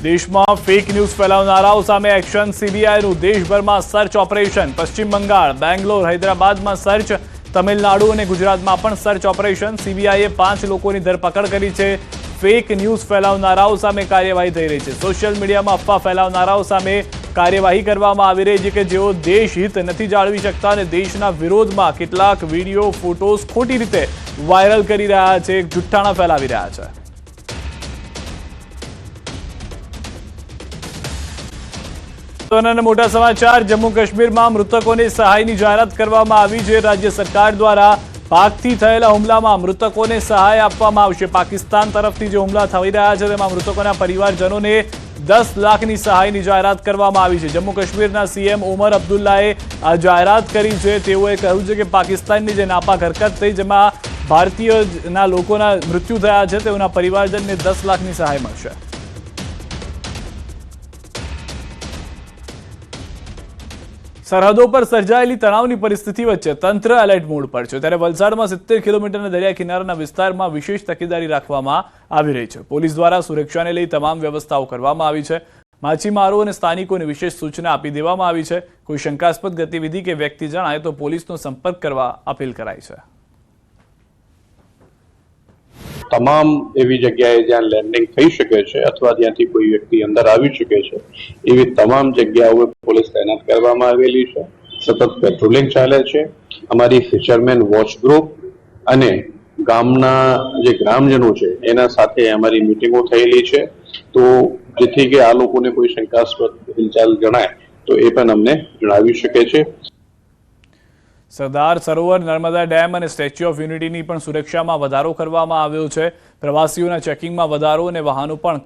દેશમાં fake news ફેલાવનારાઓ સામે action. સીબીઆઈનું દેશભરમાં સર્ચ ઓપરેશન. પશ્ચિમ બંગાળ, બેંગ્લોર, હૈદરાબાદમાં સર્ચ. તમિલનાડુ અને ગુજરાતમાં પણ સર્ચ ઓપરેશન. સીબીઆઈએ 5 લોકોની ધરપકડ કરી છે. ફેક ન્યૂઝ ફેલાવનારાઓ સામે કાર્યવાહી થઈ રહી છે. સોશિયલ મીડિયામાં અફવા ફેલાવનારાઓ સામે કાર્યવાહી કરવામાં આવી રહી છે કે જેઓ દેશહિત નથી જાળવી શકતા અને દેશના વિરોધમાં કેટલાક વિડીયો, ફોટોઝ ખોટી રીતે વાયરલ કરી રહ્યા છે, જુઠ્ઠાણા ફેલાવી રહ્યા છે. અને મોટા સમાચાર. જમ્મુ કાશ્મીરમાં મૃતકોને સહાયની જાહેરાત કરવામાં આવી છે. રાજ્ય સરકાર દ્વારા પાકથી થયેલા હુમલામાં મૃતકોને સહાય આપવામાં આવશે. પાકિસ્તાન તરફથી જે હુમલા થઈ રહ્યા છે તેમાં મૃતકોના પરિવારજનોને 10 લાખની સહાયની જાહેરાત કરવામાં આવી છે. જમ્મુ કાશ્મીરના સીએમ ઓમર અબ્દુલ્લાએ આ જાહેરાત કરી છે. તેઓએ કહ્યું છે કે પાકિસ્તાનની જે નાપાક હરકત થઈ જેમાં ભારતીયના લોકોના મૃત્યુ થયા છે તેઓના પરિવારજનને 10 લાખની સહાય મળશે. સરહદો પર સર્જાયેલી તણાવની પરિસ્થિતિ વચ્ચે તંત્ર એલર્ટ મોડ પર છે. ત્યારે વલસાડમાં 70 કિલોમીટરના દરિયા કિનારાના વિસ્તારમાં વિશેષ તકેદારી રાખવામાં આવી રહી છે. પોલીસ દ્વારા સુરક્ષાને લઈ તમામ વ્યવસ્થાઓ કરવામાં આવી છે. માછીમારો અને સ્થાનિકોને વિશેષ સૂચના આપી દેવામાં આવી છે. કોઈ શંકાસ્પદ ગતિવિધિ કે વ્યક્તિ જણાય તો પોલીસનો સંપર્ક કરવા અપીલ કરાઈ છે. તમામ એવી જગ્યાએ જ્યાં લેન્ડિંગ થઈ શકે છે અથવા જ્યાંથી કોઈ વ્યક્તિ અંદર આવી શકે છે એવી તમામ જગ્યાઓએ પોલીસ તૈનાત કરવામાં આવેલી છે. સતત પેટ્રોલિંગ ચાલે છે. અમારી ફિશરમેન વોચ ગ્રુપ અને ગામના જે ગ્રામજનો છે એના સાથે અમારી મિટિંગો થયેલી છે. તો જેથી કે આ લોકોને કોઈ શંકાસ્પદ હિલચાલ જણાય તો એ પણ અમને જણાવી શકે છે. સરદાર સરોવર, નર્મદા ડેમ અને સ્ટેચ્યુ ઓફ યુનિટીની પણ સુરક્ષામાં વધારો કરવામાં આવ્યો છે. પ્રવાસીઓના ચેકિંગમાં વધારો અને વાહનો પણ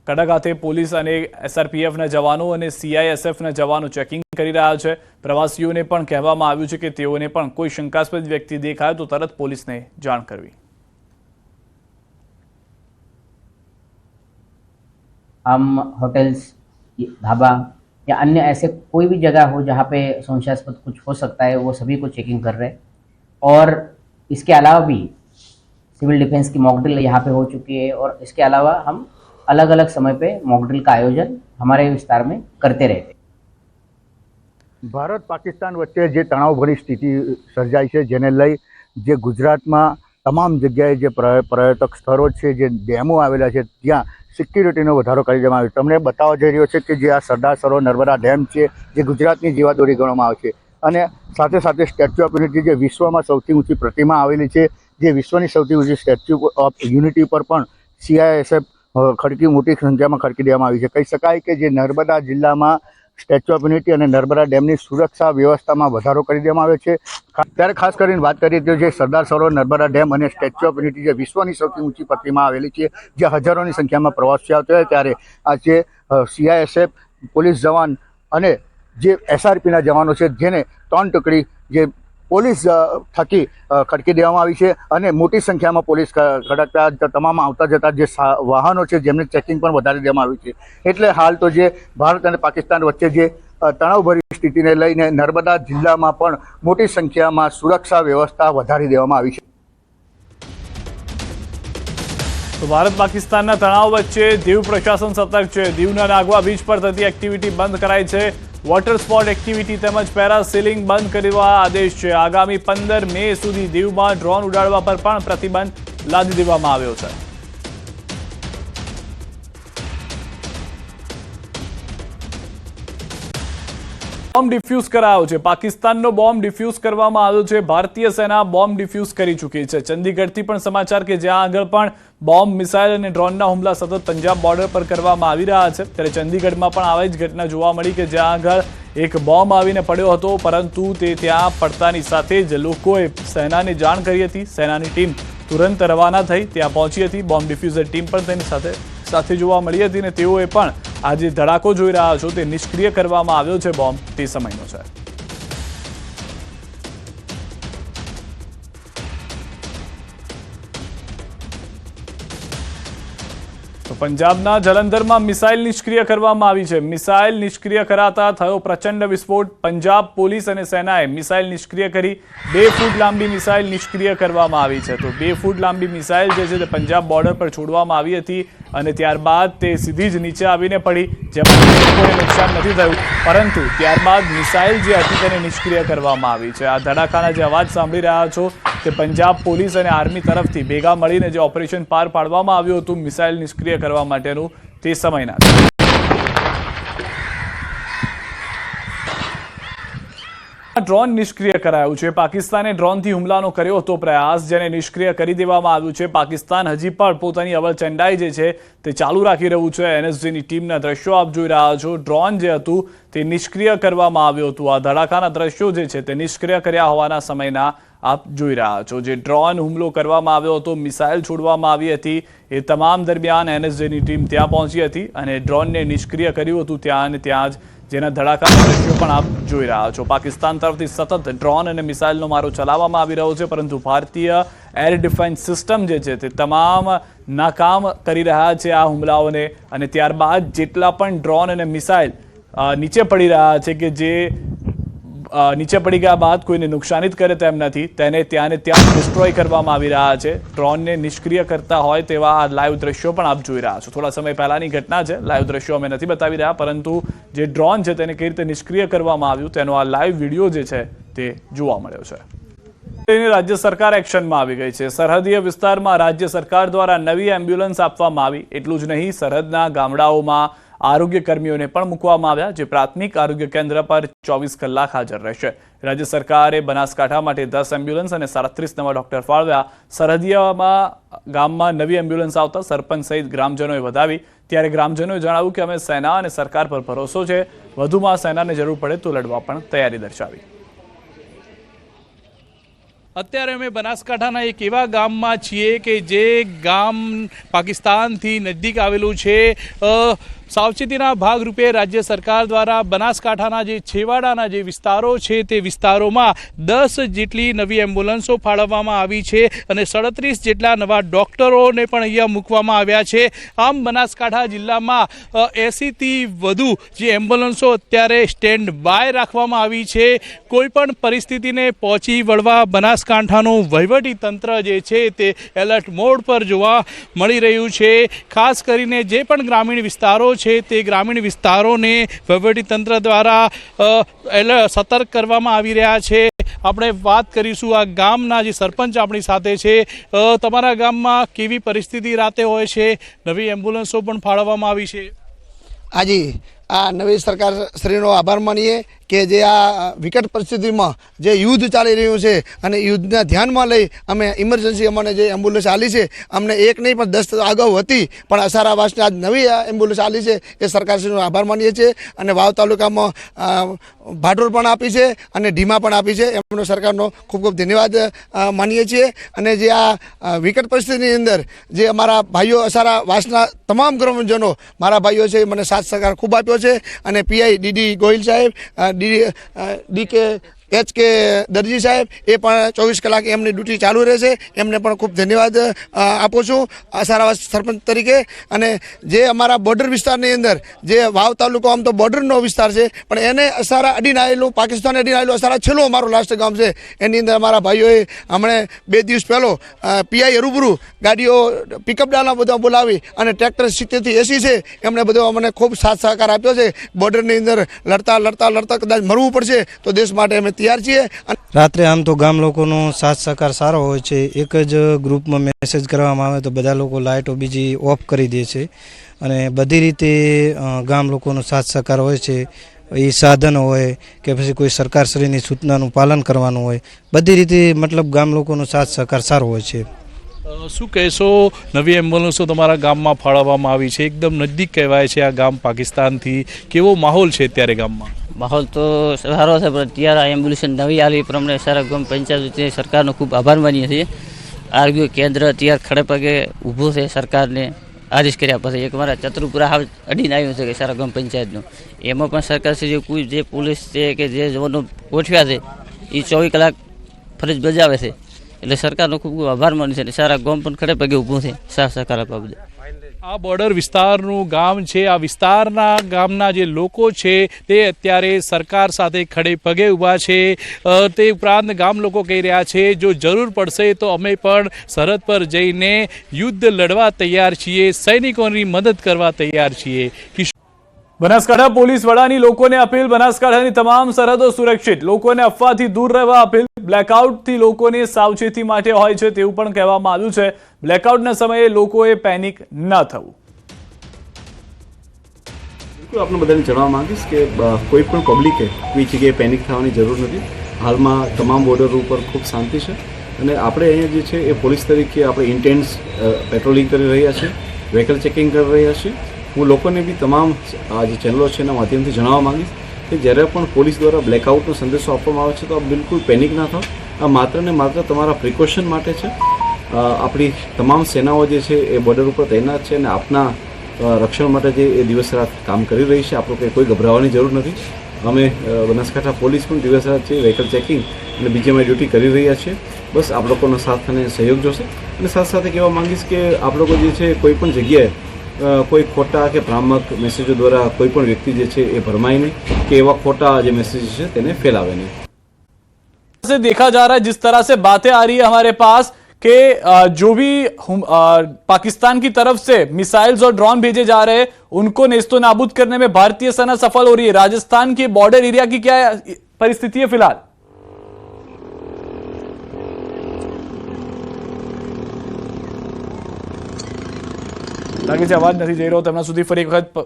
કડક હાથે પોલીસ અને એસઆરપીએફના જવાનો અને સીઆઈએસએફના જવાનો ચેકિંગ કરી રહ્યા છે. પ્રવાસીઓને પણ કહેવામાં આવ્યું છે કે તેઓને પણ કોઈ શંકાસ્પદ વ્યક્તિ દેખાય તો તરત પોલીસને જાણ કરવી. हम होटल्स, ढाबा या अन्य ऐसे कोई भी जगह हो जहाँ पे संशयास्पद कुछ हो सकता है वो सभी को चेकिंग कर रहे हैं. और इसके अलावा भी सिविल डिफेंस की मॉक ड्रिल यहाँ पे हो चुकी है और इसके अलावा हम अलग अलग समय पे मॉक ड्रिल का आयोजन हमारे विस्तार में करते रहते हैं. ભારત પાકિસ્તાન વચ્ચે જે તણાવભરી સ્થિતિ સર્જાઈ છે જેને લઈ જે ગુજરાતમાં તમામ જગ્યાએ જે પર્યટક સ્થળો છે, જે ડેમો આવેલા છે ત્યાં સિક્યુરિટીનો વધારો કરી દેવામાં આવ્યો. તમને બતાવવા જઈ રહ્યો છે કે જે આ સરદાર સરોવર નર્મદા ડેમ છે જે ગુજરાતની જીવાદોરી ગણવામાં આવે છે અને સાથે સાથે સ્ટેચ્યુ ઓફ યુનિટી જે વિશ્વમાં સૌથી ઊંચી પ્રતિમા આવેલી છે, જે વિશ્વની સૌથી ઊંચી સ્ટેચ્યુ ઓફ યુનિટી પર પણ સીઆઈએસએફ મોટી સંખ્યામાં ખડકી દેવામાં આવી છે. કહી શકાય કે જે નર્મદા જિલ્લામાં સ્ટેચ્યુ ઓફ યુનિટી અને નર્મદા ડેમની સુરક્ષા વ્યવસ્થામાં વધારો કરી દેવામાં આવ્યો છે. ત્યારે ખાસ કરીને વાત કરીએ તો જે સરદાર સરોવર નર્મદા ડેમ અને સ્ટેચ્યુ ઓફ યુનિટી જે વિશ્વની સૌથી ઊંચી પ્રતિમા આવેલી છે, જે હજારોની સંખ્યામાં પ્રવાસીઓ આવતા હોય ત્યારે આજે સીઆઈએસએફ, પોલીસ જવાન અને જે એસઆરપીના જવાનો છે જેને 3 ટુકડી જે પોલીસ થકી ખડકી દેવામાં આવી છે અને મોટી સંખ્યામાં પોલીસ ખડકતા તમામ આવતા જતા જે વાહનો છે જેમને ચેકિંગ પણ વધારી દેવામાં આવ્યું છે. એટલે હાલ તો જે ભારત અને પાકિસ્તાન વચ્ચે જે તણાવભરી સ્થિતિને લઈને નર્મદા જિલ્લામાં પણ મોટી સંખ્યામાં સુરક્ષા વ્યવસ્થા વધારી દેવામાં આવી છે. તો ભારત પાકિસ્તાનના તણાવ વચ્ચે દીવ પ્રશાસન સતર્ક છે. દીવના નાગવા બીચ પર થતી એક્ટિવિટી બંધ કરાઈ છે. વોટર સ્પોર્ટ એક્ટિવિટી તેમજ પેરાસેલિંગ બંધ કરવા આદેશ છે. આગામી 15 મે સુધી દીવમાં ડ્રોન ઉડાડવા પર પણ પ્રતિબંધ લાદી દેવામાં આવ્યો છે. બોમ્બ ડિફ્યુઝ કરાયો છે. પાકિસ્તાનનો બોમ્બ ડિફ્યુઝ કરવામાં આવ્યો છે. ભારતીય સેના બોમ્બ ડિફ્યુઝ કરી ચૂકી છે. ચંદીગઢથી પણ સમાચાર કે જ્યાં આગળ પણ બોમ્બ, મિસાઇલ અને ડ્રોનના હુમલા સતત પંજાબ બોર્ડર પર કરવામાં આવી રહ્યા છે. ત્યારે ચંદીગઢમાં પણ આવી જ ઘટના જોવા મળી કે જ્યાં આગળ એક બોમ્બ આવીને પડ્યો હતો પરંતુ તે ત્યાં પડતાની સાથે જ લોકોએ સેનાને જાણ કરી હતી. સેનાની ટીમ તુરંત રવાના થઈ ત્યાં પહોંચી હતી. બોમ્બ ડિફ્યુઝર ટીમ પણ તેની સાથે જોવા મળી હતી અને તેઓએ પણ આ જે ધડાકો જોઈ રહ્યા છો તે નિષ્ક્રિય કરવામાં આવ્યો છે. બોમ્બ તે સમયનો છે. તો પંજાબના જલંધરમાં મિસાઇલ નિષ્ક્રિય કરવામાં આવી છે. મિસાઇલ નિષ્ક્રિય કરાતા થયો પ્રચંડ વિસ્ફોટ. પંજાબ પોલીસ અને સેનાએ મિસાઇલ નિષ્ક્રિય કરી. 2 ફૂટ લાંબી મિસાઇલ નિષ્ક્રિય કરવામાં આવી છે. તો 2 ફૂટ લાંબી મિસાઇલ જે છે તે પંજાબ બોર્ડર પર છોડવામાં આવી હતી અને ત્યારબાદ તે સીધી જ નીચે આવીને પડી, જેમાં કોઈને નુકસાન નથી થયું, પરંતુ ત્યારબાદ મિસાઇલ જે હતી તેને નિષ્ક્રિય કરવામાં આવી છે. આ ધડાકાના જે અવાજ સાંભળી રહ્યા છો તે પંજાબ પોલીસ અને આર્મી તરફથી ભેગા મળીને જે ઓપરેશન પાર પાડવામાં આવ્યું હતું મિસાઇલ નિષ્ક્રિય કરવા માટેનું તે સમયના છે. ડ્રોન નિષ્ક્રિય કરાયું છે. પાકિસ્તાને ડ્રોનથી હુમલાનો કર્યો હતો પ્રયાસ, જેને નિષ્ક્રિય કરી દેવામાં આવ્યું છે. પાકિસ્તાન હજી પણ પોતાની અવળચંડાઈ જે છે તે ચાલુ રાખી રહ્યું છે. એનએસજીની ટીમના દ્રશ્યો આપ જોઈ રહ્યા છો. ડ્રોન જે હતું તે નિષ્ક્રિય કરવામાં આવ્યું હતું. આ ધડાકાના દ્રશ્યો જે છે તે નિષ્ક્રિય કર્યા હોવાના સમયના આપ જોઈ રહ્યા છો. જે ડ્રોન હુમલો કરવામાં આવ્યો હતો, મિસાઇલ છોડવામાં આવી હતી, એ તમામ દરમિયાન એનએસજીની ટીમ ત્યાં પહોંચી હતી અને ડ્રોનને નિષ્ક્રિય કર્યું હતું ત્યાં અને ત્યાં જ, જેના ધડાકાના દ્રશ્યો પણ આપ જોઈ રહ્યા છો. પાકિસ્તાન તરફથી સતત ડ્રોન અને મિસાઇલનો મારો ચલાવવામાં આવી રહ્યો છે, પરંતુ ભારતીય એર ડિફેન્સ સિસ્ટમ જે છે તે તમામ નાકામ કરી રહ્યા છે આ હુમલાઓને. અને ત્યારબાદ જેટલા પણ ડ્રોન અને મિસાઇલ નીચે પડી રહ્યા છે કે જે નીચે પડી ગયા બાદ કોઈને નુકસાનિત કરે તેમ નથી, તેને ત્યાં ને ત્યાં ડિસ્ટ્રોય કરવામાં આવી રહ્યા છે. ડ્રોનને નિષ્ક્રિય કરતા હોય તેવા આ લાઈવ દ્રશ્યો પણ આપ જોઈ રહ્યા છો. થોડા સમય પહેલાની ઘટના છે, લાઈવ દ્રશ્યો અમે નથી બતાવી રહ્યા, પરંતુ જે ડ્રોન છે તેને કઈ રીતે નિષ્ક્રિય કરવામાં આવ્યું તેનો આ લાઈવ વિડીયો જે છે તે જોવા મળ્યો છે. રાજ્ય સરકાર એક્શનમાં આવી ગઈ છે. સરહદીય વિસ્તારમાં રાજ્ય સરકાર દ્વારા નવી એમ્બ્યુલન્સ આપવામાં આવી. એટલું જ નહીં, સરહદના ગામડાઓમાં આરોગ્ય કર્મીઓને પણ મૂકવામાં આવ્યા, જે પ્રાથમિક આરોગ્ય કેન્દ્ર પર 24 કલાક હાજર રહેશે. રાજ્ય સરકારે બનાસકાંઠા માટે 10 એમ્બ્યુલન્સ અને 37 નવા ડોક્ટર ફાળવ્યા. સરહદીયામાં ગામમાં નવી એમ્બ્યુલન્સ આવતા સરપંચ સહિત ગ્રામજનોએ વધાવી. ત્યારે ગ્રામજનોએ જણાવ્યું કે અમે સેના અને સરકાર પર ભરોસો છે, વધુમાં સેનાને જરૂર પડે તો લડવા પણ તૈયારી દર્શાવી. અત્યારે અમે બનાસકાંઠાના એક એવા ગામમાં છીએ કે જે ગામ પાકિસ્તાનથી નજદીક આવેલું છે. સાવચેતીના ભાગરૂપે રાજ્ય સરકાર દ્વારા બનાસકાંઠાના જે છેવાડાના જે વિસ્તારો છે તે વિસ્તારોમાં 10 જેટલી નવી એમ્બ્યુલન્સો ફાળવવામાં આવી છે અને 37 જેટલા નવા ડૉક્ટરોને પણ અહીંયા મૂકવામાં આવ્યા છે. આમ બનાસકાંઠા જિલ્લામાં 80થી વધુ જે એમ્બ્યુલન્સો અત્યારે સ્ટેન્ડ બાય રાખવામાં આવી છે. કોઈપણ પરિસ્થિતિને પહોંચી વળવા બનાસકાંઠાનું વહીવટી તંત્ર જે છે તે એલર્ટ મોડ પર જોવા મળી રહ્યું છે. ખાસ કરીને જે પણ ગ્રામીણ વિસ્તારો છે તે ગ્રામીણ વિસ્તારોને વહીવટીતંત્ર દ્વારા સતર્ક કરવામાં આવી રહ્યા છે. આપણે વાત કરીશું આ ગામના જે સરપંચ આપણી સાથે છે. તમારા ગામમાં કેવી પરિસ્થિતિ રાતે હોય છે? નવી એમ્બ્યુલન્સો પણ ફાળવવામાં આવી છે. આજે આ નવી સરકાર શ્રીનો આભાર માનીએ કે જે આ વિકટ પરિસ્થિતિમાં જે યુદ્ધ ચાલી રહ્યું છે અને યુદ્ધના ધ્યાનમાં લઈ અમે ઇમરજન્સી અમને જે એમ્બ્યુલન્સ આલી છે, અમને એક નહીં પણ 10 અગાઉ હતી, પણ અસારાવાસની આજ નવી એમ્બ્યુલન્સ આલી છે એ સરકારશ્રીનો આભાર માનીએ છીએ. અને વાવ તાલુકામાં ભાડોળ પણ આપી છે અને ઢીમા પણ આપી છે, એમનો સરકારનો ખૂબ ખૂબ ધન્યવાદ માનીએ છીએ. અને જે આ વિકટ પરિસ્થિતિની અંદર જે અમારા ભાઈઓ અસારાવાસના તમામ ગ્રામજનો મારા ભાઈઓ છે, મને સાથ સહકાર ખૂબ આપ્યો છે. અને પીઆઈ ડીડી ગોહિલ સાહેબ, ડીકે HK દરજી સાહેબ, એ પણ 24 કલાક એમની ડ્યુટી ચાલુ રહેશે. એમને પણ ખૂબ ધન્યવાદ આપું છું અસારાવાસ સરપંચ તરીકે. અને જે અમારા બોર્ડર વિસ્તારની અંદર જે વાવ તાલુકો આમ તો બોર્ડરનો વિસ્તાર છે, પણ એને અસારા અડીને આવેલું, પાકિસ્તાન અડીને આવેલું અસારા છેલ્લું અમારું લાસ્ટ ગામ છે. એની અંદર અમારા ભાઈઓએ હમણાં 2 દિવસ પહેલો પીઆઈ રૂબરૂ ગાડીઓ પિકઅપ ડાલા બધા બોલાવી અને ટ્રેક્ટર 70 થી 80 છે, એમણે બધો અમને ખૂબ સાથ સહકાર આપ્યો છે. બોર્ડરની અંદર લડતા લડતા લડતા કદાચ મરવું પડશે તો દેશ માટે અમે તૈયાર છીએ. રાત્રે આમ તો ગામ લોકોનો સાથ સહકાર સારો હોય છે. એક જ ગ્રુપમાં મેસેજ કરવામાં આવે તો બધા લોકો લાઇટો બીજી ઓફ કરી દે છે અને બધી રીતે ગામ લોકોનો સાથ સહકાર હોય છે. એ સાધન હોય કે પછી કોઈ સરકારશ્રીની સૂચનાનું પાલન કરવાનું હોય, બધી રીતે મતલબ ગામ લોકોનો સાથ સહકાર સારો હોય છે. શું કહેશો? નવી એમ્બ્યુલન્સો તમારા ગામમાં ફાળવવામાં આવી છે, એકદમ નજદીક કહેવાય છે આ ગામ પાકિસ્તાનથી. કેવો માહોલ છે અત્યારે ગામમાં? માહોલ તો સારો છે, પણ ત્યારે આ એમ્બ્યુલન્સ નવી આવી પ્રમાણે સારા ગામ પંચાયત સરકારનો ખૂબ આભાર માનીએ છીએ. આરોગ્ય કેન્દ્ર અત્યારે ખડે પગે ઊભું છે. સરકારને આદેશ કર્યા પછી એક મારા ચતુરપુરા હાવ અડીને આવ્યું છે કે સારા ગામ પંચાયતનું, એમાં પણ સરકારશ્રી કોઈ જે પોલીસ છે કે જે જવાનો ગોઠવ્યા છે એ 24 કલાક ફરજ બજાવે છે. એટલે સરકારનો ખૂબ ખૂબ આભાર માનું છે. સારા ગામ પણ ખડે પગે ઊભું છે સાથ સહકાર આપવા બદલ. આ બોર્ડર વિસ્તારનું ગામ છે. આ વિસ્તારના ગામના જે લોકો છે તે અત્યારે સરકાર સાથે ખડે પગે ઊભા છે. તે ઉપરાંત ગામ લોકો કહી રહ્યા છે જો જરૂર પડશે તો અમે પણ સરહદ પર જઈને યુદ્ધ લડવા તૈયાર છીએ, સૈનિકોની મદદ કરવા તૈયાર છીએ. બનાસકાંઠા પોલીસ વડાની લોકોને અપીલ. બનાસકાંઠાની તમામ સરહદો સુરક્ષિત, લોકોને અફવાથી દૂર રહેવા અપીલ. બ્લેકઆઉટથી લોકોને સાવચેતી માટે હોય છે તેવું પણ કહેવામાં આવ્યું છે. બ્લેકઆઉટના સમયે લોકોએ પેનિક ન થવું. બિલકુલ આપણે બધાને જણાવવા માંગીશ કે કોઈ પણ પબ્લિકે કોઈ જગ્યાએ પેનિક થવાની જરૂર નથી. હાલમાં તમામ બોર્ડર ઉપર ખૂબ શાંતિ છે અને આપણે અહીંયા જે છે એ પોલીસ તરીકે આપણે ઇન્ટેન્સ પેટ્રોલિંગ કરી રહ્યા છીએ, વ્હીકલ ચેકિંગ કરી રહ્યા છીએ. હું લોકોને બી તમામ આ જે ચેનલો છે એના માધ્યમથી જણાવવા માંગીશ કે જ્યારે પણ પોલીસ દ્વારા બ્લેકઆઉટનો સંદેશો આપવામાં આવે છે તો આપ બિલકુલ પેનિક ના થાઓ. આ માત્ર ને માત્ર તમારા પ્રિકોશન માટે છે. આપણી તમામ સેનાઓ જે છે એ બોર્ડર ઉપર તૈનાત છે અને આપના રક્ષણ માટે જે એ દિવસ રાત કામ કરી રહી છે. આપણે કોઈ ગભરાવાની જરૂર નથી. અમે બનાસકાંઠા પોલીસ પણ દિવસ રાત છે વ્હીકલ ચેકિંગ અને બીજીએમઆઈ ડ્યુટી કરી રહ્યા છીએ. બસ આપ લોકોનો સાથ અને સહયોગ જોશે. અને સાથે સાથે કહેવા માંગીશ કે આપ લોકો જે છે કોઈ પણ જગ્યાએ કોઈ ખોટા કે ભ્રામક મેસેજો દ્વારા કોઈ પણ વ્યક્તિ જે છે એ ભરમાય નહીં કે एवा खोटा जो मैसेज है તેને फैलावे नहीं. से देखा जा रहा है जिस तरह से बातें आ रही है हमारे पास कि जो भी पाकिस्तान की तरफ से मिसाइल्स और ड्रोन भेजे जा रहे हैं उनको नेस्तो नाबूद करने में भारतीय सेना सफल हो रही है. राजस्थान के बॉर्डर एरिया की क्या परिस्थिति है फिलहाल? લાગે છે અવાજ નથી જઈ રહ્યો. તેમના સુધી ફરી એક વખત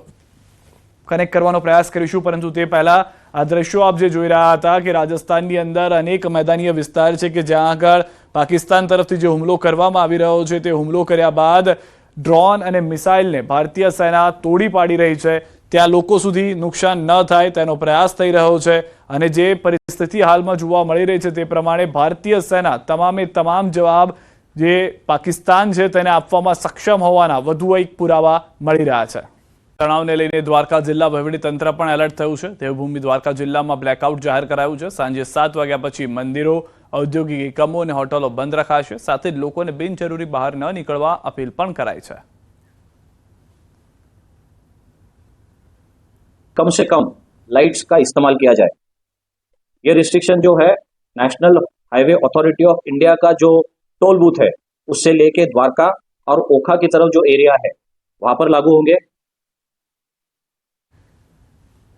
કનેક્ટ કરવાનો પ્રયાસ કરીશું, પરંતુ તે પહેલા આ દ્રશ્યો આપ જે જોઈ રહ્યા હતા કે રાજસ્થાનની અંદર અનેક મેદાનીય વિસ્તાર છે કે જ્યાં આગળ પાકિસ્તાન તરફથી જે હુમલો કરવામાં આવી રહ્યો છે તે હુમલો કર્યા બાદ ડ્રોન અને મિસાઇલને ભારતીય સેના તોડી પાડી રહી છે. ત્યાં લોકો સુધી નુકસાન ન થાય તેનો પ્રયાસ થઈ રહ્યો છે અને જે પરિસ્થિતિ હાલમાં જોવા મળી રહી છે તે પ્રમાણે ભારતીય સેના તમામે તમામ જવાબ જે પાકિસ્તાન છે તેને આપવામાં સક્ષમ હોવાના વધુ એક પુરાવા મળી રહ્યા છે. તણાવને લઈને દ્વારકા જિલ્લા વહીવટીતંત્ર પણ એલર્ટ થયું છે. દેવભૂમિ દ્વારકા જિલ્લામાં બ્લેકઆઉટ જાહેર કરાયું છે. સાંજે 7 વાગ્યા પછી મંદિરો, ઔદ્યોગિક એકમો અને હોટલો બંધ રખાશે. સાથે જ લોકોને બિનજરૂરી બહાર ન નીકળવા અપીલ પણ કરાઈ છે. कम से कम लाइट्स का इस्तेमाल किया जाए. ये रिस्ट्रिक्शन जो है national highway authority of India का जो टोल बूथ है उससे लेके द्वारका और ओखा की तरफ जो एरिया है वहां पर लागू होंगे.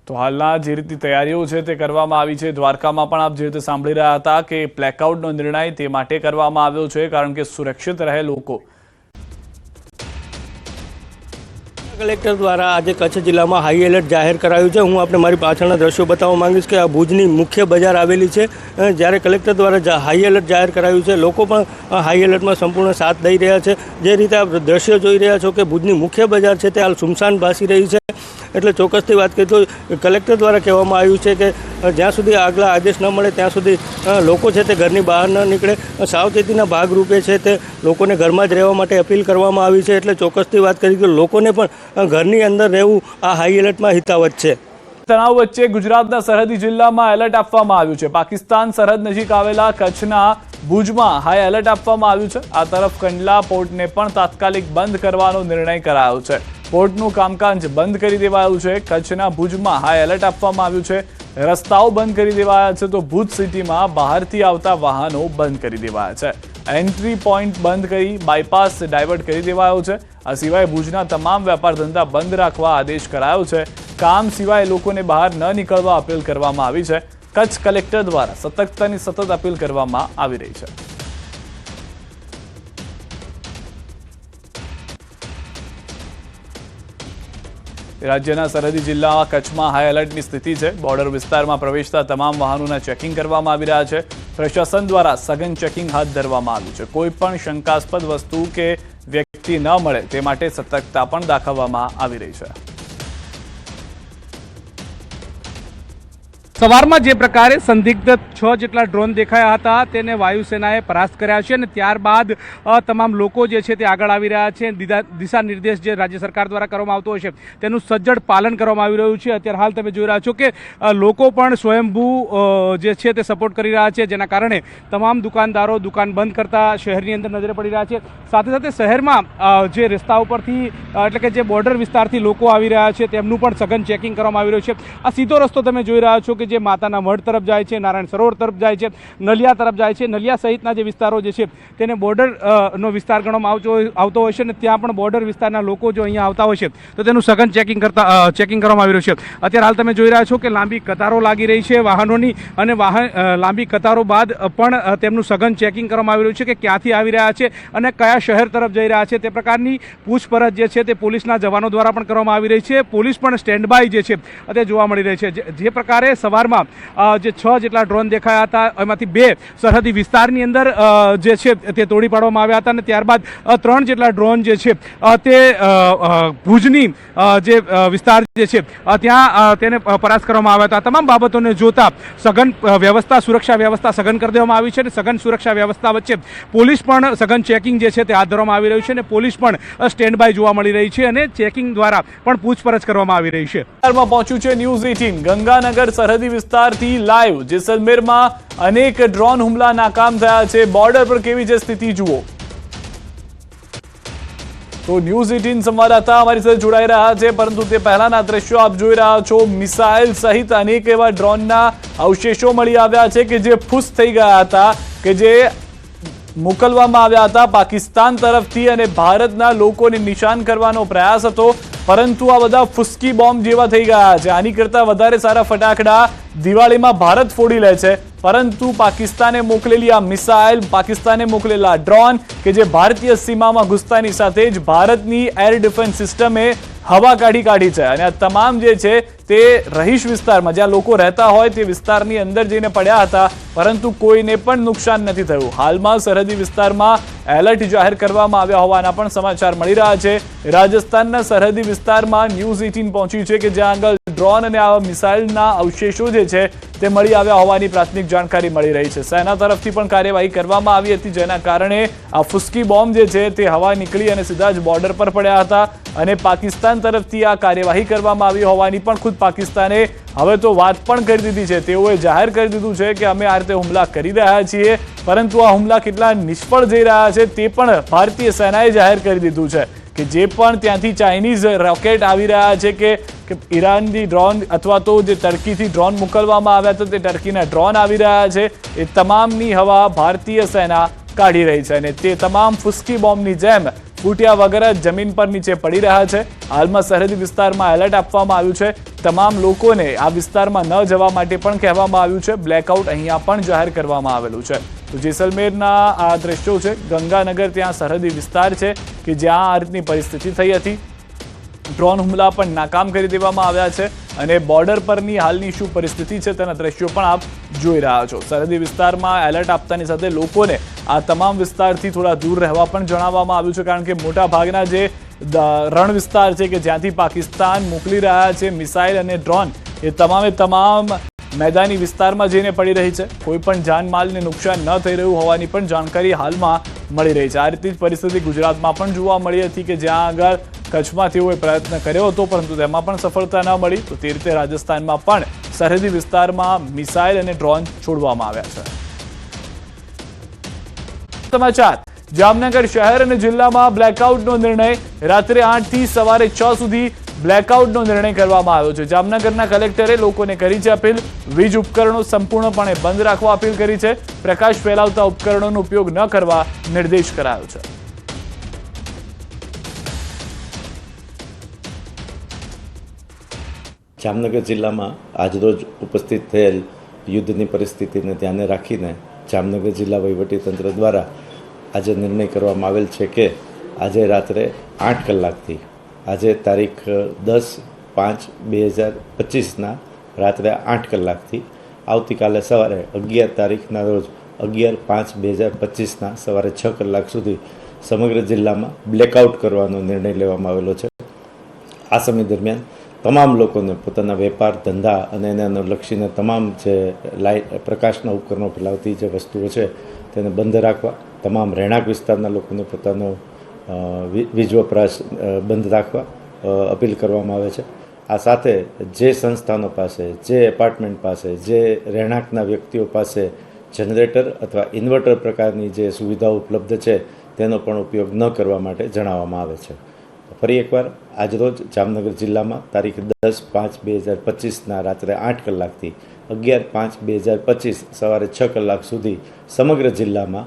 તો હાલના જે રીતની તૈયારીઓ છે તે કરવામાં આવી છે. દ્વારકામાં પણ આપ જે રીતે સાંભળી રહ્યા હતા કે બ્લેકઆઉટનો નિર્ણય તે માટે કરવામાં આવ્યો છે કારણ કે સુરક્ષિત રહે લોકો. કલેક્ટર દ્વારા આજે કચ્છ જિલ્લામાં હાઈ એલર્ટ જાહેર કરાયું છે. હું આપણે મારી પાછળના દ્રશ્યો બતાવવા માંગીશ કે આ ભુજની મુખ્ય બજાર આવેલી છે. જ્યારે કલેક્ટર દ્વારા હાઈ એલર્ટ જાહેર કરાયું છે, લોકો પણ હાઈ એલર્ટમાં સંપૂર્ણ સાથ દઈ રહ્યા છે. જે રીતે આપ દ્રશ્યો જોઈ રહ્યા છો કે ભુજની મુખ્ય બજાર છે તે હાલ સુમસાન ભાસી રહી છે. એટલે ચોક્કસથી વાત કરીએ તો કલેક્ટર દ્વારા કહેવામાં આવ્યું છે કે જ્યાં સુધી આગલા આદેશ ન મળે ત્યાં સુધી લોકો છે તે ઘરની બહાર ન નીકળે. સાવચેતીના ભાગરૂપે છે તે લોકોને ઘરમાં જ રહેવા માટે અપીલ કરવામાં આવી છે. એટલે ચોક્કસથી વાત કરી કે લોકોને પણ ઘરની અંદર રહેવું આ હાઈ એલર્ટમાં હિતાવત છે. તણાવ વચ્ચે ગુજરાતના સરહદી જિલ્લામાં એલર્ટ આપવામાં આવ્યું છે. પાકિસ્તાન સરહદ નજીક આવેલા કચ્છના ભુજમાં હાઈ એલર્ટ આપવામાં આવ્યું છે. આ તરફ કંડલા પોર્ટને પણ તાત્કાલિક બંધ કરવાનો નિર્ણય કરાયો છે. પોર્ટનું કામકાજ બંધ કરી દેવાયું છે. કચ્છના ભુજમાં હાઈ એલર્ટ આપવામાં આવ્યું છે. રસ્તાઓ બંધ કરી દેવાયા છે તો ભુજ સિટીમાં બહારથી આવતા વાહનો બંધ કરી દેવાયા છે. એન્ટ્રી પોઈન્ટ બંધ કરી બાયપાસ ડાયવર્ટ કરી દેવાયો છે. આ સિવાય ભુજના તમામ વેપાર ધંધા બંધ રાખવા આદેશ કરાયો છે. કામ સિવાય લોકોને બહાર ન નીકળવા અપીલ કરવામાં આવી છે. કચ્છ કલેક્ટર દ્વારા સતર્કતાની સતત અપીલ કરવામાં આવી રહી છે. રાજ્યના સરહદી જિલ્લા કચ્છમાં હાઈ એલર્ટની સ્થિતિ છે. બોર્ડર વિસ્તારમાં પ્રવેશતા તમામ વાહનોના ચેકિંગ કરવામાં આવી રહ્યા છે. પ્રશાસન દ્વારા સઘન ચેકિંગ હાથ ધરવામાં આવ્યું છે. કોઈ પણ શંકાસ્પદ વસ્તુ કે વ્યક્તિ ન મળે તે માટે સતર્કતા પણ દાખવવામાં આવી રહી છે. સવારમાં જે પ્રકારે સંદિગ્ધ 6 જેટલા ડ્રોન દેખાયા હતા તેને વાયુસેનાએ પરાસ્ત કર્યા છે અને ત્યારબાદ તમામ લોકો જે છે તે આગળ આવી રહ્યા છે. દિશા નિર્દેશ જે રાજ્ય સરકાર દ્વારા કરવામાં આવતો હોય છે તેનું સજ્જડ પાલન કરવામાં આવી રહ્યું છે. અત્યારે હાલ તમે જોઈ રહ્યા છો કે લોકો પણ સ્વયંભૂ જે છે તે સપોર્ટ કરી રહ્યા છે, જેના કારણે તમામ દુકાનદારો દુકાન બંધ કરતા શહેરની અંદર નજરે પડી રહ્યા છે. સાથે સાથે શહેરમાં જે રસ્તા ઉપરથી એટલે કે જે બોર્ડર વિસ્તારથી લોકો આવી રહ્યા છે તેમનું પણ સઘન ચેકિંગ કરવામાં આવી રહ્યું છે. આ સીધો રસ્તો તમે જોઈ રહ્યા છો કે જે માતાના મઢ તરફ જાય છે, નારાયણ સરોવર તરફ જાય છે, નલિયા તરફ જાય છે. નલિયા સહિતના જે વિસ્તારો જે છે તેને બોર્ડર નો વિસ્તાર ગણવામાં આવતો હોય છે અને ત્યાં પણ બોર્ડર વિસ્તારના લોકો જો અહીંયા આવતા હોય છે તો તેનું સઘન ચેકિંગ કરવામાં આવી રહ્યું છે. અત્યારે હાલ તમે જોઈ રહ્યા છો કે લાંબી કતારો લાગી રહી છે વાહનોની અને લાંબી કતારો બાદ પણ તેમનું સઘન ચેકિંગ કરવામાં આવી રહ્યું છે કે ક્યાંથી આવી રહ્યા છે અને કયા શહેર તરફ જઈ રહ્યા છે. તે પ્રકારની પૂછપરછ જે છે તે પોલીસના જવાનો દ્વારા પણ કરવામાં આવી રહી છે. પોલીસ પણ સ્ટેન્ડ બાય જે છે તે જોવા મળી રહી છે. જે પ્રકારે સવારમાં જે 6 જેટલા ડ્રોન દેખાયા હતા એમાંથી 2 સરહદી વિસ્તારની અંદર જે છે તે તોડી પાડવામાં આવ્યા હતા અને ત્યારબાદ 3 જેટલા ડ્રોન જે છે તે ભુજની જે વિસ્તાર જે છે ત્યાં તેને પરાસ્ત કરવામાં આવ્યા હતા. તમામ બાબતોને જોતા સઘન વ્યવસ્થા સુરક્ષા વ્યવસ્થા સઘન કરી દેવામાં આવી છે અને સઘન સુરક્ષા વ્યવસ્થા વચ્ચે પોલીસ પણ સઘન ચેકિંગ જે છે તે હાથ ધરવામાં આવી રહ્યું છે અને પોલીસ પણ સ્ટેન્ડ બાય જોવા મળી રહી છે અને ચેકિંગ દ્વારા પણ પૂછપરછ કરવામાં આવી રહી છે. પહોંચ્યું છે ન્યૂઝ 18 ગંગાનગર સરહદી વિસ્તારથી લાઈવ. જેસલમેરમાં અનેક ડ્રોન હુમલા નાકામ થયા છે. બોર્ડર પર કેવી છે સ્થિતિ જુઓ. તો ન્યૂઝ 18 સંવાદદાતા અમારી સાથે જોડાઈ રહ્યા છે, પરંતુ તે પહેલાના દ્રશ્યો આપ જોઈ રહ્યા છો. મિસાઇલ સહિત અનેક એવા ડ્રોનના અવશેષો મળી આવ્યા છે કે જે ફૂસ થઈ ગયા હતા, કે જે મોકલવામાં આવ્યા હતા પાકિસ્તાન તરફથી અને ભારતના લોકોને નિશાન કરવાનો પ્રયાસ હતો, પરંતુ આ બધા ફુસકી બોમ્બ જેવા થઈ ગયા છે. આની કરતાં વધારે સારા ફટાકડા દિવાળીમાં ભારત ફોડી લે છે, પરંતુ પાકિસ્તાને મોકલેલી આ મિસાઇલ, પાકિસ્તાને મોકલેલા ડ્રોન કે જે ભારતીય સીમામાં ઘૂસતાની સાથે જ ભારતની એર ડિફેન્સ સિસ્ટમે હવા કાઢી છે અને આ તમામ જે છે તે રહીશ વિસ્તારમાં જ્યાં લોકો રહેતા હોય તે વિસ્તારની અંદર જઈને પડ્યા હતા, પરંતુ કોઈને પણ નુકસાન નથી થયું. હાલમાં સરહદી વિસ્તારમાં એલર્ટ જાહેર કરવામાં આવ્યા હોવાના પણ સમાચાર મળી રહ્યા છે. રાજસ્થાનના સરહદી વિસ્તારમાં ન્યૂઝ 18 પહોંચ્યું છે કે જ્યાં આગળ ડ્રોન અને આ મિસાઇલના અવશેષો જે છે તે મળી આવ્યા હોવાની પ્રાથમિક જાણકારી મળી રહી છે. સેના તરફથી પણ કાર્યવાહી કરવામાં આવી હતી, જેના કારણે આ ફુસકી બોમ્બ જે છે તે હવા નીકળી અને સીધા જ બોર્ડર પર પડ્યા હતા અને પાકિસ્તાન તરફથી આ કાર્યવાહી કરવામાં આવી હોવાની પણ ખુદ પાકિસ્તાને હવે તો વાત પણ કરી દીધી છે. તેઓએ જાહેર કરી દીધું છે કે અમે આ રીતે હુમલા કરી રહ્યા છીએ, પરંતુ આ હુમલા કેટલા નિષ્ફળ જઈ રહ્યા છે તે પણ ભારતીય સેનાએ જાહેર કરી દીધું છે કે જે પણ ત્યાંથી ચાઇનીઝ રોકેટ આવી રહ્યા છે કે ઈરાનની ડ્રોન અથવા તો જે ટર્કીથી ડ્રોન મોકલવામાં આવ્યા હતા તે ટર્કીના ડ્રોન આવી રહ્યા છે, એ તમામની હવા ભારતીય સેના કાઢી રહી છે અને તે તમામ ફુસકી બોમ્બની જેમ ફૂટ્યા વગર જ જમીન પર નીચે પડી રહ્યા છે. હાલમાં સરહદી વિસ્તારમાં એલર્ટ આપવામાં આવ્યું છે. તમામ લોકોને આ વિસ્તારમાં ન જવા માટે પણ કહેવામાં આવ્યું છે. બ્લેકઆઉટ અહીંયા પણ જાહેર કરવામાં આવેલું છે. તો જેસલમેરના આ દ્રશ્યો છે. ગંગાનગર ત્યાં સરહદી વિસ્તાર છે કે જ્યાં આ રીતની પરિસ્થિતિ થઈ હતી. ડ્રોન હુમલા પણ નાકામ કરી દેવામાં આવ્યા છે અને બોર્ડર પરની હાલની શું પરિસ્થિતિ છે તેના દ્રશ્યો પણ આપ જોઈ રહ્યા છો. સરહદી વિસ્તારમાં એલર્ટ આપતાની સાથે લોકોને આ તમામ વિસ્તારથી થોડા દૂર રહેવા પણ જણાવવામાં આવ્યું છે, કારણ કે મોટા ભાગના જે રણ વિસ્તાર છે કે જ્યાંથી પાકિસ્તાન મોકલી રહ્યા છે મિસાઇલ અને ડ્રોન, એ તમામ મેદાની વિસ્તારમાં જઈને પડી રહી છે. કોઈ પણ જાનમાલને નુકસાન ન થઈ રહ્યું હોવાની પણ જાણકારી હાલમાં મળી રહી છે. આ રીતની પરિસ્થિતિ ગુજરાતમાં પણ જોવા મળી હતી કે જ્યાં આગળ કચ્છમાં તેઓએ પ્રયત્ન કર્યો હતો, પરંતુ તેમાં પણ સફળતા ન મળી. તો તે રીતે રાજસ્થાનમાં પણ સરહદી વિસ્તારમાં મિસાઇલ અને ડ્રોન છોડવામાં આવ્યા છે. સમાચાર. જામનગર શહેર અને જિલ્લામાં બ્લેકઆઉટનો નિર્ણય. રાત્રે 8 થી સવારે 6 સુધી બ્લેકઆઉટનો નિર્ણય કરવામાં આવ્યો છે. જામનગરના કલેક્ટરે લોકોને કરી છે અપીલ. વીજ ઉપકરણો સંપૂર્ણપણે બંધ રાખવા અપીલ કરી છે. પ્રકાશ ફેલાવતા ઉપકરણોનો ઉપયોગ ન કરવા નિર્દેશ કરાયો છે. જામનગર જિલ્લામાં આજરોજ ઉપસ્થિત થયેલ યુદ્ધની પરિસ્થિતિને ધ્યાને રાખીને જામનગર જિલ્લા વહીવટીતંત્ર દ્વારા આજે નિર્ણય કરવામાં આવેલ છે કે આજે રાત્રે 8 કલાકથી આજે તારીખ 10/5/2025ના રાત્રે 8 કલાકથી આવતીકાલે સવારે 11 તારીખના રોજ 11/5/2025ના સવારે 6 કલાક સુધી સમગ્ર જિલ્લામાં બ્લેકઆઉટ કરવાનો નિર્ણય લેવામાં આવેલો છે. આ સમય દરમિયાન તમામ લોકોને પોતાના વેપાર ધંધા અને એને અનુલક્ષીને તમામ જે પ્રકાશના ઉપકરણો ફેલાવતી જે વસ્તુઓ છે તેને બંધ રાખવા, તમામ રહેણાંક વિસ્તારના લોકોને પોતાનો વીજ વપરાશ બંધ રાખવા અપીલ કરવામાં આવે છે. આ સાથે જે સંસ્થાનો પાસે, જે એપાર્ટમેન્ટ પાસે, જે રહેણાંકના વ્યક્તિઓ પાસે જનરેટર અથવા ઇન્વર્ટર પ્રકારની જે સુવિધાઓ ઉપલબ્ધ છે તેનો પણ ઉપયોગ ન કરવા માટે જણાવવામાં આવે છે. ફરી એકવાર આજરોજ જામનગર જિલ્લામાં તારીખ 10/5/2025ના રાત્રે 8 કલાકથી 11/5/2025 સવારે 6 કલાક સુધી સમગ્ર જિલ્લામાં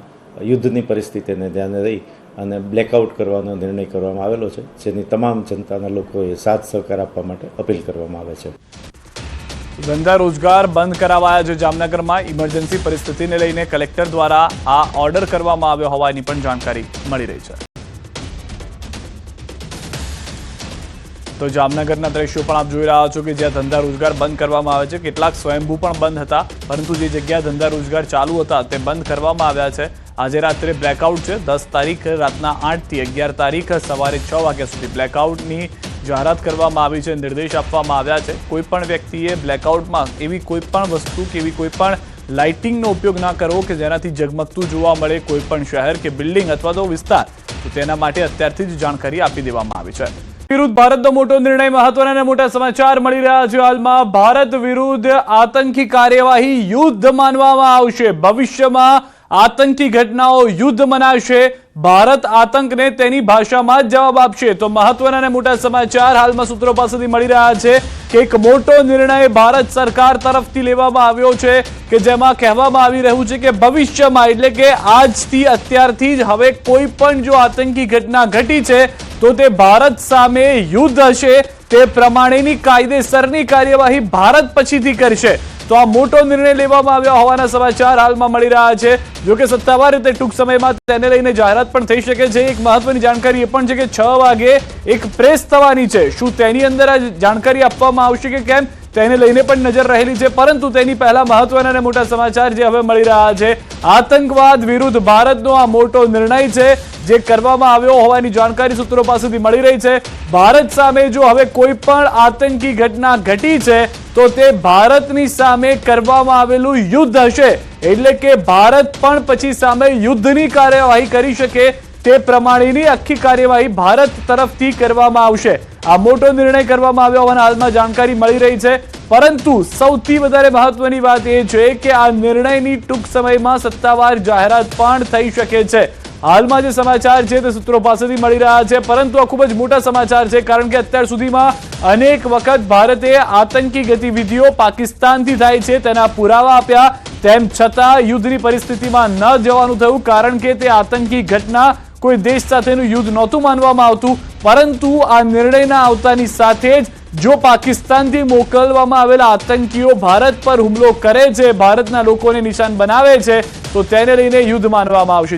યુદ્ધની પરિસ્થિતિને ધ્યાને રહી અને બ્લેકઆઉટ કરવાનો નિર્ણય કરવામાં આવેલો છે, જેની તમામ જનતાના લોકોએ સાથ સહકાર આપવા માટે અપીલ કરવામાં આવે છે. ધંધા રોજગાર બંધ કરાવાયા છે. જામનગરમાં ઇમરજન્સી પરિસ્થિતિને લઈને કલેક્ટર દ્વારા આ ઓર્ડર કરવામાં આવ્યો હોવાની પણ જાણકારી મળી રહી છે. તો જામનગરના દ્રશ્યો પણ આપ જોઈ રહ્યા છો કે જ્યાં ધંધા રોજગાર બંધ કરવામાં આવે છે. કેટલાક સ્વયંભૂ પણ બંધ હતા, પરંતુ જે જગ્યા ધંધા રોજગાર ચાલુ હતા તે બંધ કરવામાં આવ્યા છે. આજે રાત્રે બ્લેકઆઉટ છે. 10 તારીખ રાતના 8 થી 11 તારીખ સવારે 6 વાગ્યા સુધી બ્લેકઆઉટની જાહેરાત કરવામાં આવી છે, નિર્દેશ આપવામાં આવ્યા છે. કોઈ પણ વ્યક્તિએ બ્લેકઆઉટમાં એવી કોઈ પણ વસ્તુ કે એવી કોઈ પણ લાઇટિંગનો ઉપયોગ ના કરવો કે જેનાથી ઝગમગતું જોવા મળે કોઈ પણ શહેર કે બિલ્ડિંગ અથવા તો વિસ્તાર. તો તેના માટે અત્યારથી જ જાણકારી આપી દેવામાં આવી છે. વિરુદ્ધ ભારતનો મોટો નિર્ણય, મહત્વના અને મોટા સમાચાર મળી રહ્યા છે. હાલમાં ભારત વિરુદ્ધ આતંકી કાર્યવાહી યુદ્ધ માનવામાં આવશે. ભવિષ્યમાં આતંકી ઘટનાઓ યુદ્ધ મનાશે. ભારત આતંકને તેની ભાષામાં જ જવાબ આપશે. તો મહત્વના અને મોટા સમાચાર હાલમાં સૂત્રો પાસેથી મળી રહ્યા છે કે એક મોટો નિર્ણય ભારત સરકાર તરફથી લેવામાં આવ્યો છે કે જેમાં કહેવામાં આવી રહ્યું છે કે ભવિષ્યમાં એટલે કે આજથી અત્યારથી જ હવે કોઈ પણ જો આતંકી ઘટના ઘટી છે તો તે ભારત સામે યુદ્ધ હશે. તે પ્રમાણેની કાયદેસરની કાર્યવાહી ભારત પછીથી કરશે. તો આ મોટો નિર્ણય લેવામાં આવ્યો હોવાના સમાચાર હાલમાં મળી રહ્યા છે. જો કે સત્તાવાર રીતે ટૂંક સમયમાં તેને લઈને જાહેરાત પણ થઈ શકે છે. એક મહત્વની જાણકારી એ પણ છે કે 6 વાગે એક પ્રેસ થવાની છે. શું તેની અંદર આ જાણકારી આપવામાં આવશે કે કેમ તેને લઈને પણ નજર રહેલી છે. પરંતુ તેની પહેલા મહત્વના અને મોટા સમાચાર જે હવે મળી રહ્યા છે, આતંકવાદ વિરુદ્ધ ભારતનો આ મોટો નિર્ણય છે જે કરવામાં આવ્યો હોવાની જાણકારી સૂત્રો પાસેથી મળી રહી છે. ભારત સામે જો હવે કોઈ પણ આતંકી ઘટના ઘટી છે તો તે ભારતની સામે કરવામાં આવેલું યુદ્ધ હશે. એટલે કે ભારત પણ પછી સામે યુદ્ધની કાર્યવાહી કરી શકે તે પ્રમાણેની આખી કાર્યવાહી ભારત તરફથી કરવામાં આવશે. આ મોટો નિર્ણય કરવામાં આવ્યો હોવાની હાલમાં જાણકારી મળી રહી છે. પરંતુ સૌથી વધારે મહત્વની વાત એ છે કે આ નિર્ણયની ટૂંક સમયમાં સત્તાવાર જાહેરાત પણ થઈ શકે છે. હાલમાં જે સમાચાર છે તે સૂત્રો પાસેથી મળી રહ્યા છે, પરંતુ આ ખૂબ જ મોટા સમાચાર છે કારણ કે અત્યાર સુધીમાં અનેક વખત ભારતે આતંકી ગતિવિધિઓ પાકિસ્તાનથી થાય છે તેના પુરાવા આપ્યા. તેમ છતાં યુદ્ધની પરિસ્થિતિમાં ન જવાનું થયું કારણ કે તે આતંકી ઘટના કોઈ દેશ સાથેનું યુદ્ધ નહોતું માનવામાં આવતું. પરંતુ આ નિર્ણયના આવતાની સાથે જ જો પાકિસ્તાનથી મોકલવામાં આવેલા આતંકીઓ ભારત પર હુમલો કરે છે, ભારતના લોકોને નિશાન બનાવે છે, તો તેને લઈને યુદ્ધ માનવામાં આવશે.